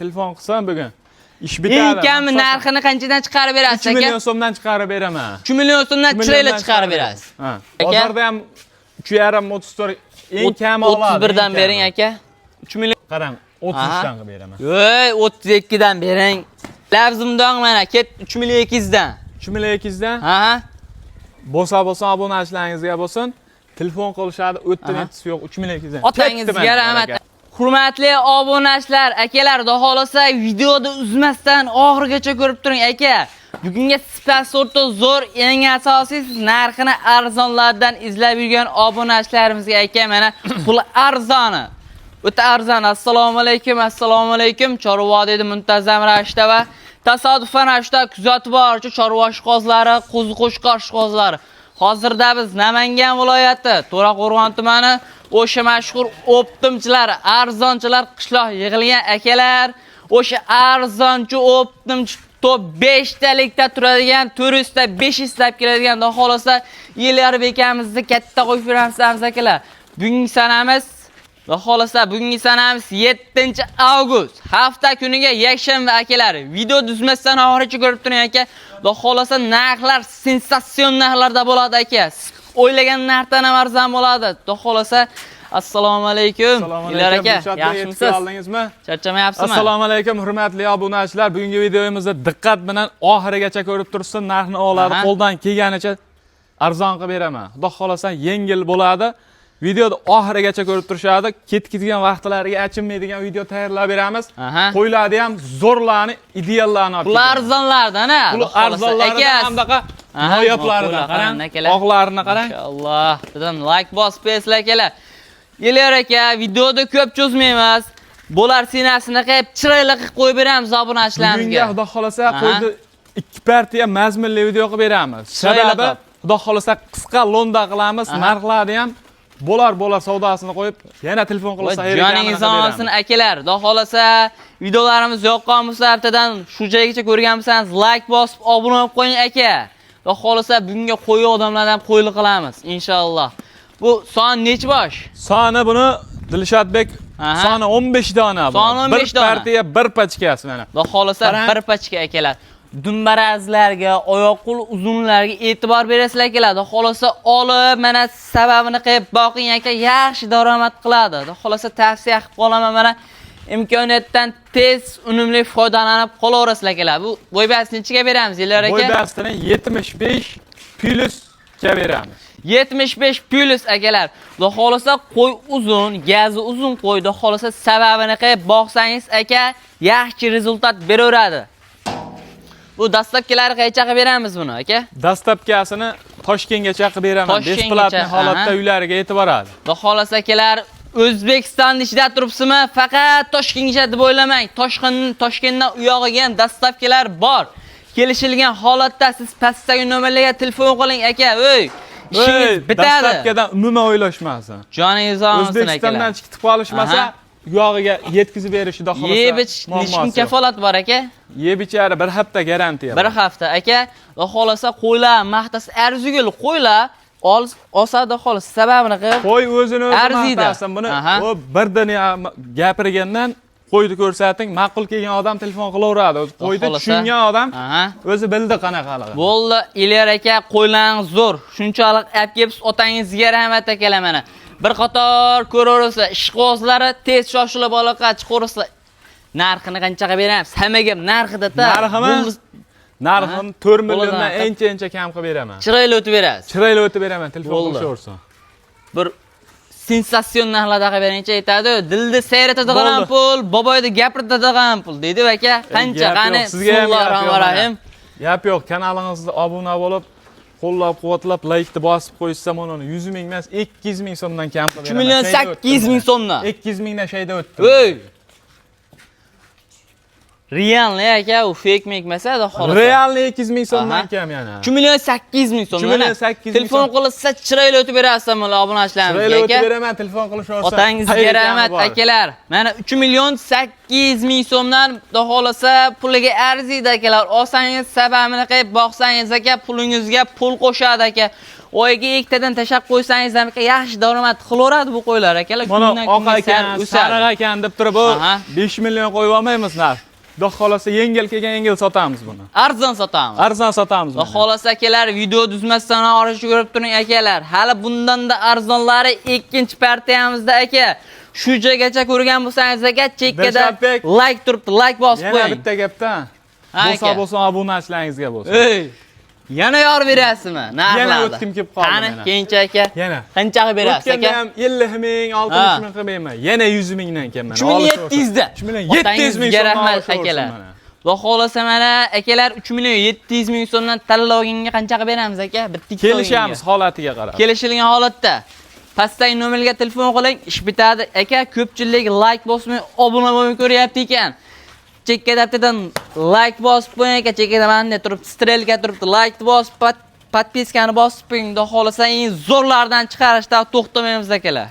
Telefon qilsam bugun ish bitadi. Eng kami narxini qanchadan chiqarib berasiz 3 aka? million so'mdan chiqarib beraman. 3 million so'mdan chiroyli chiqarib berasiz. Ha. Bozorda ham 3,5 34 eng kami oladi. 31 dan bering aka. 3 million. Qarang, 30 dan qilib beraman. Voy, 32 dan bering. Labzimdan mana ket 3 million 200 dan. 3 million 200 dan. Ha. Bo'lsa obunachilaringizga bo'lsin. Telefon qilishadi, o'tdan netisi yo'q 3 million 200 dan. Otangizga rahmat. Hurmatli obunachilar, akalar, xudo xolasa videoni uzmasdan oxirigacha ko'rib turing aka. Bugungi sponsorda zo'r, eng asosiysi narxini arzonlardan izlab yurgan obunachilarimizga aka mana pul arzoni. O'ta arzon. Assalomu alaykum. Chorvodiyda muntazam ravishda va tasodifan ravishda kuzatib boruvchi chorva ishqozlari, qo'zi-qo'shqor ishqozlari. Hozirda biz Namangan viloyati To'raqo'rg'on tumani o'sha mashhur optimchilar, arzonchilar qishloq yig'ilgan akalar, o'sha arzonchi optimchi top 5 talikda turadigan, turistda 500 tab keladigan, xudo xolasa Yelyor bekamizni katta qo'yib beramiz akalar. Bugungi sanamiz, xudo xolasa bugungi sanamiz 7-avgust. Hafta kuniga yakshanba akalar. Video tuzmasdan oxirigacha ko'rib turing aka. Xudo xolasa narxlar sensatsion narxlarda bo'ladi aka. O'ylagan narxdan ham arzon bo'ladi. Xudo xolasa assalomu alaykum. Yelyor aka, yaxshimisiz? Oldingizmi? Charchamayapsizmi? Assalomu alaykum hurmatli obunachilar. Bugungi videomizda diqqat bilan oxirigacha ko'rib tursin, narxni oladi, qo'ldan kelganicha arzon qilib beraman. Xudo xolasa yengil bo'ladi. Videoda oxirigacha ko'rib turishadi. Ketkizgan vaqtlariga achinmaydigan video tayyorlab beramiz. Qo'yiladi ham zo'rlarni, ideallarni olib. Bular arzonlardan, ha? Bular arzonlardan hamdaqa noyoblaridan qarang. Oqlarini qarang. Inshaalloh. Dedim like bosib qo'yasizlar akalar. Yelyor aka, videoda ko'p cho'zmaymiz. Bular sinasini qilib, chiroyli qilib qo'yib beramiz obunachilarimizga. Bugunga xudo xolasa qo'ydi 2 partiya mazmunli video qilib beramiz. Sababi xudo xolasa qisqa londa qilamiz, narxlarni ham bo'lar savdosini qo'yib, yana telefon qilsa joningiz olsin akalar. Xudo xolasa videolarimiz yoqqan bo'lsa, ertadan shu joygacha ko'rgan bo'lsangiz like bosib, obuna bo'lib qo'ying aka. Xudo xolasa bugunga qo'yi odamlardan qo'yli qilamiz inshaalloh. Bu son nechi bosh? Soni buni Dilshodbek soni 15 dona bu. Soni 15 dona. Bir partiya bir pachkasi mana. Xudo xolasa bir pachka akalar. Dumbarazlarga, oyoq-qo'l uzunlarga e'tibor berasizlar akalar. Xudo xolasa olib, mana sababini qilib boqing aka, yaxshi daromad qiladi. Xudo xolasa tavsiya qilib qolaman mana. Imkoniyatdan tez, unumli foydalanib qolaverasizlar akalar. Bu bo'ybasi nechiga beramiz, Yelyor aka? Bo'ybasini 75 plus ga beramiz. 75 plus akalar. Xudo xolasa qo'y uzun, gazi uzun qo'y, xudo xolasa sababini qilib boqsangiz aka, yaxshi rezultat beraveradi. Bu dastlabkilari qancha qilib beramiz buni aka? Dastlabkasini Toshkentgacha qilib beraman. Besplatni holatda uylariga yetib boradi. Xudo xolasa akalar, O'zbekiston ichida turibsizmi? Faqat Toshkentgacha deb o'ylamang. Toshkentdan u yog'iga ham dastlabkilar bor. Kelishilgan holatda siz pastdagi nomerlarga telefon qiling aka. O'y, ishingiz bitadi. Dastlabkidan umuman o'ylashmasin. Joningiz olsin akalar. O'zbekistondan chiqib qolishmasa, yog'iga yetkazib berishida xohlasa. Nechkin kafolat bor aka? Yebichari bir hafta garantiya. Bir hafta aka. Xudo xolasa qo'ylar, maqtas arzigul qo'ylar olsa-da xolasa sababini qilib. Qo'y o'zini maqtasin buni. O birdan gapirgandan qo'yni ko'rsating, ma'qul kelgan odam telefon qilaveradi. Qo'yni tushungan odam o'zi bildi qanaqaligi. Bo'ldi, Yelyor aka, qo'ylaringiz zo'r. Shunchalik olib kelibsiz, otangizga rahmat akalar mana. Bir qator ko'raversa, ishqozlari tez shoshilib aloqa chiqaversa, narxini qanchaga beramiz? Hammaga narxida-da. Narxini 4 milliondan encha kam qilib beraman. Chiroyli o'tib berasiz. Chiroyli o'tib beraman, telefon qilishaversin. Bir sensatsion narxlarda qilib beringcha aytadi. Dilni sayratadigan pul, boboyda gapiradigan pul deydi aka. Qancha qani? Bismillahirrohmanirrohim. Gap yo'q, kanalingizni obuna bo'lib, qo'llab-quvvatlab, like-ni bosib qo'ysa, mana 100 ming emas, 200 ming so'mdan kam qilib beraman. 3 million 800 ming so'mdan. 200 mingdan shayda o'tdi. O'y. Realni aka, u fake mekmasa, xudo xolasa. Realni 200 ming so'mdan kam yana. 3 million 800 ming so'm. 3 million 800 ming Telefon qilsa chiroyli o'tib berasiz mana obunachilarimizga. Chiroyli o'tib beraman, telefon qilishaversa. Otangizga rahmat akalar. Mana 3 million 800 ming so'mdan xudo xolasa puliga arziydi akalar. Olsangiz sababini qilib boqsangiz aka, pulingizga pul qo'shadi aka. Oyiga ikkitadan tashab qo'ysangiz ham yaxshi daromad qilaveradi bu qo'ylar akalar. Mana oq ekan, sariq ekan deb turib, 5 million qo'yib olmaymiz narx. Xudo xolasa yengil kelgan yengil sotamiz buni. Arzon sotamiz. Arzon sotamiz. Xudo xolasa akalar, video tuzmasdan orishib ko'rib turing akalar. Hali bundan-da arzonlari ikkinchi partiyamizda aka. Shu joygacha ko'rgan bo'lsangiz aka, chekkada like turibdi, like bosib qo'ying. Yana bitta gapdan. Bo'lsa obunachilaringizga bo'lsin. Ey! Yana yor berasizmi? Narxlarda. Yana o'tkim kelib qoldi. Qani, keyincha aka. Yana. Qanchaga berasiz aka? O'tganda ham 50 ming, 60 ming qilmayman. Yana 100 mingdan kelman. 3700 da. 3 million 700 ming so'mdan rahmat akalar. Xudo xolasa mana akalar 3 million 700 ming so'mdan tanlovingga qanchaga beramiz aka? Bitta kelishamiz holatiga qarab. Kelishilgan holatda pastdagi nomerga telefon qiling, ish bitadi. Aka, ko'pchilik like bosmay, obuna bo'lmay ko'ryapti ekan. Chekka daftardan like bosib qo'ying aka, chekkada mana turibdi, strelka turibdi, like bosib, podpiskani bosib qo'ying. Xudo xolasa eng zo'rlardan chiqarishda to'xtamaymiz akalar.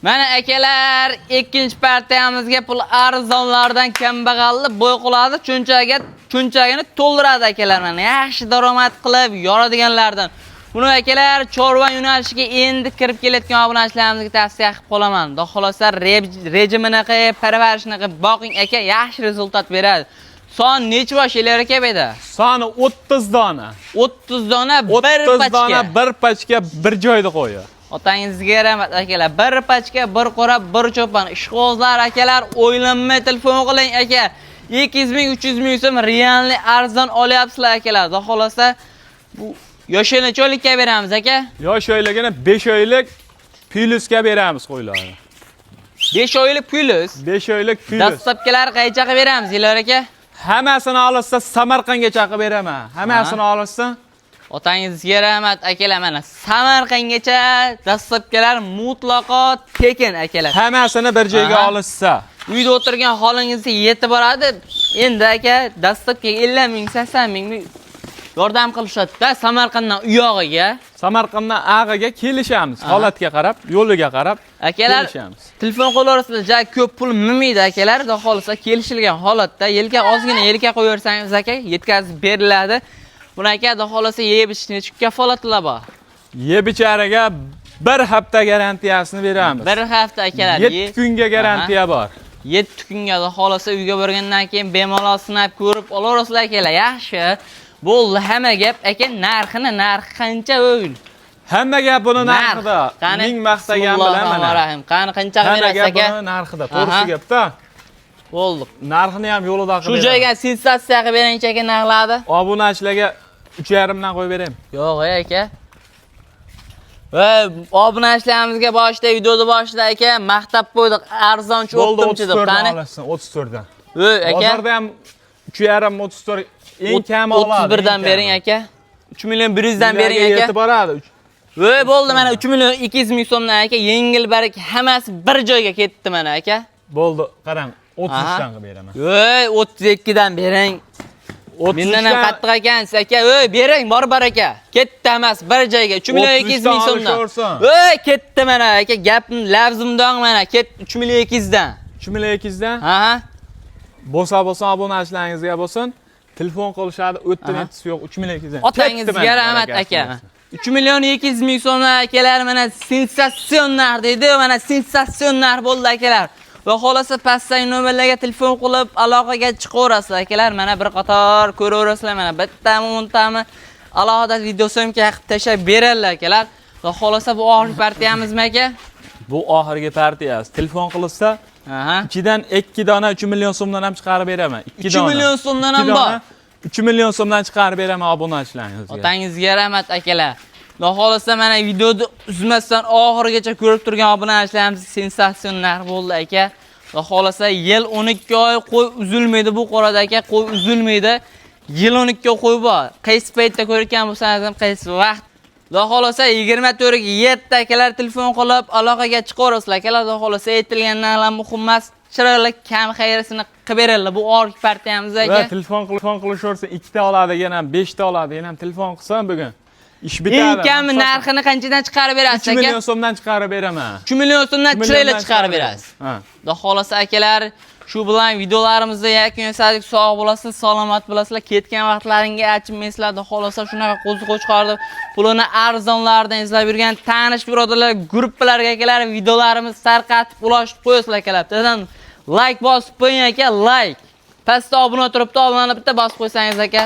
Mana akalar, ikkinchi partiyamizga pul arzonlardan kambag'alli bo'y qoladi, cho'nchagini to'ldiradi akalar. Mana yaxshi daromad qilib yoradiganlardan. Buni akalar chorva yo'nalishiga endi kirib kelayotgan obunachilarimizga tavsiya qilib qolaman. Xudo xolasa rejimini qilib, parvarishini qilib boqing aka, yaxshi rezultat beradi. Son necha bosh elar aka bu yerda? Soni 30 dona. 30 dona bir pachka. 30 dona bir pachka bir joyda qo'ydi. Otangizga rahmat akalar. Bir pachka, bir qo'rab, bir cho'pan. Ishqozlar akalar, o'ylanmay telefon qiling aka. 200 ming, 300 ming so'm realni arzon olyapsizlar akalar. Xudo xolasa bu yosh necha oylikka beramiz aka? Yosh oyligini 5 oylik plyusga beramiz qo'ylarni. 5 oylik plyus. 5 oylik plyus. Dastlabkilar qaychaga beramiz yillar aka? Hammasini olsa Samarqandgacha qilib beraman. Hammasini olsa otangizga rahmat akalar, mana Samarqandgacha dastlabkilar mutlaqo tekin akalar. Hammasini bir joyga olishsa, uyda o'tirgan holingizga yetib boradi. Endi aka dastlabkiga 50 ming, 80 ming yordam qilishadi-da Samarqanddan u yog'iga. Samarqanddan ag'iga kelishamiz. Holatga qarab, yo'liga qarab akalar kelishamiz. Telefon qo'llaringizda ja ko'p pul minmaydi akalar. Xudo xolasa kelishilgan holatda yelka ozgina yelka qo'yarsangiz aka, yetkazib beriladi. Buni aka xudo xolasa yeb ichishni kafolatlar bor. Yeb ichariga 1 hafta garantiyasini beramiz. 1 hafta akalar. 7 kunga garantiya bor. 7 kunga xudo xolasa uyga borgandan keyin bemalol sinab ko'rib olaverasizlar akalar. Yaxshi. Bo'ldi, hamma gap aka, narxi qancha o'yil? Hamma gap buni narxida. Ming maqtagan bilan mana. Qani qanchaga berasiz aka? Hamma gap narxida, to'g'risi gapda. Bo'ldi. Narxini ham yo'lida qilib. Shu joyga sensatsiya qilib beringchi aka narxlarni. Obunachilarga 3.5 dan qo'yib beraymi? Yo'q aka. Va obunachilarimizga videoda boshida aka maqtab qo'ydik, arzonchi o'ttimchi deb. Qani? 34 dan. Aka. Bozorda ham 3.5 34 eng kami oladi. 31 dan bering aka. 3 million 100 dan bering aka. Yetib boradi. Voy bo'ldi, mana 3 million 200 ming so'mdan aka, yengil barak hammasi bir joyga ketdi mana aka. Bo'ldi, qarang, 33 dan qilib beraman. Voy 32 dan bering. Mendan ham qattiq ekansiz aka. Voy bering, bor aka. Ketdi emas, bir joyga 3 million 200 ming so'mdan. Voy ketdi mana aka, gapim lavzimdan mana ketdi 3 million 200 dan. 3 million 200 dan? Bo'lsa obunachilaringizga bo'lsin. Telefon qilishadi, o'ttinetisi yo'q, 3 million 200 dan. Otangizga rahmat aka. 3 million 200 ming so'mdan akalar, mana sensatsionar deydi, mana sensatsionar bo'ldi akalar. Va xolasa pastdagi nomerlarga telefon qilib aloqaga chiqaverasizlar akalar. Mana bir qator ko'raverasizlar, mana bittami, o'ntami alohida videosyomka qilib tashab beradilar akalar. Va xolasa bu oxirgi partiyamizmi aka? Bu oxirgi partiyasi. Telefon qilsa, ichidan 2 dona 3 million so'mdan ham chiqarib beraman. 2 dona. 3 million so'mdan ham bor. 3 million so'mdan chiqarib beraman obunachilaringizga. Otangizga rahmat akalar. Xudo xolasa mana videoni uzmasdan oxirigacha ko'rib turgan obunachilarimiz sensatsionar bo'ldi aka. Xudo xolasa yil 12 oy qo'y uzilmaydi bu qorada aka, qo'y uzilmaydi. Yil 12 oy qo'y bor. Qaysi paytda ko'rgan bo'lsangiz ham qaysi vaqt. Xudo xolasa 24 ga 7 akalar telefon qilib aloqaga chiqaverasizlar akalar. Xudo xolasa aytilgan narxlar muhim emas. chiroyli kam xayrasini qilib beradilar. Bu org partiyamiz Va aka. telefon qilishaversa 2 ta oladi, yana 5 ta oladi. Yana telefon qilsam bugun ish bitadi. Eng kam narxini qanchadan chiqarib berasiz 3 aka? million so'mdan chiqarib beraman. 3 million so'mdan chiroyli chiqarib berasiz. Ha. Xudo xolasa akalar, shu bilan videolarimizda yakun yasadik, sog' bo'lasizlar, salomat bo'lasizlar. Ketgan vaqtlaringga achinmaysizlar. Xudo xolasa shunaqa qo'ziqo'chqorni pulini arzonlardan izlab yurgan tanish birodarlar, gruppalarga akalar videolarimiz tarqatib ulashib qo'yasizlar akalar. Bittadan like bosib qo'ying aka, like. Pastda obuna turibdi, obunani bitta bosib qo'ysangiz aka.